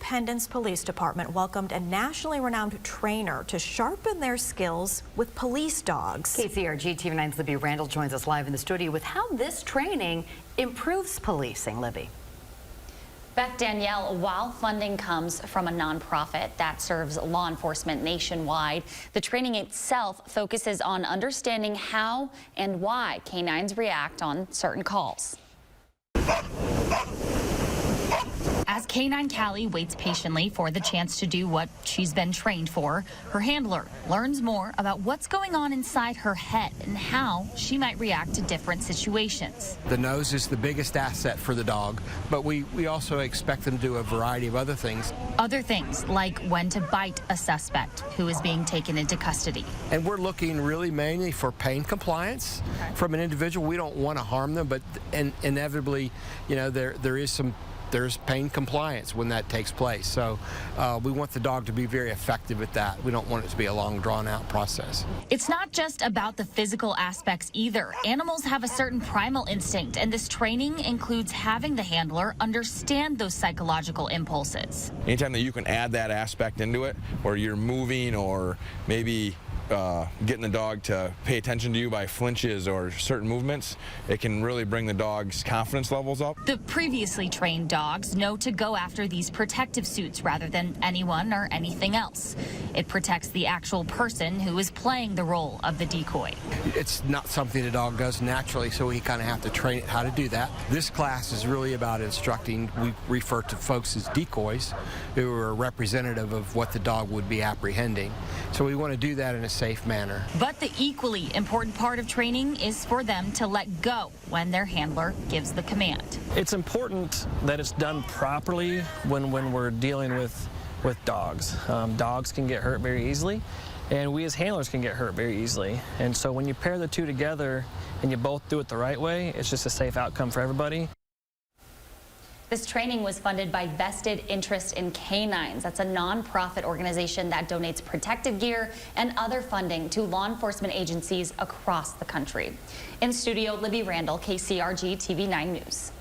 Independence Police Department welcomed a nationally renowned trainer to sharpen their skills with police dogs. KCRG TV9's Libby Randall joins us live in the studio with how this training improves policing. Libby. Beth Danielle, while funding comes from a nonprofit that serves law enforcement nationwide, the training itself focuses on understanding how and why canines react on certain calls. As K9 Callie waits patiently for the chance to do what she's been trained for, her handler learns more about what's going on inside her head and how she might react to different situations. The nose is the biggest asset for the dog, but we also expect them to do a variety of other things. Other things like when to bite a suspect who is being taken into custody. And we're looking really mainly for pain compliance from an individual. We don't want to harm them, but inevitably, you know, there's pain compliance when that takes place. So we want the dog to be very effective at that. We don't want it to be a long, drawn-out process. It's not just about the physical aspects either. Animals have a certain primal instinct, and this training includes having the handler understand those psychological impulses. Anytime that you can add that aspect into it, or you're moving, or maybe getting the dog to pay attention to you by flinches or certain movements, it can really bring the dog's confidence levels up. The previously trained dogs know to go after these protective suits rather than anyone or anything else. It protects the actual person who is playing the role of the decoy. It's not something the dog does naturally, so we kind of have to train it how to do that. This class is really about instructing. We refer to folks as decoys, who are representative of what the dog would be apprehending. So we want to do that in a safe manner. But the equally important part of training is for them to let go when their handler gives the command. It's important that it's done properly when we're dealing with dogs. Dogs can get hurt very easily, and we as handlers can get hurt very easily. And so when you pair the two together and you both do it the right way, it's just a safe outcome for everybody. This training was funded by Vested Interest in K9s. That's a nonprofit organization that donates protective gear and other funding to law enforcement agencies across the country. In studio, Libby Randall, KCRG TV9 News.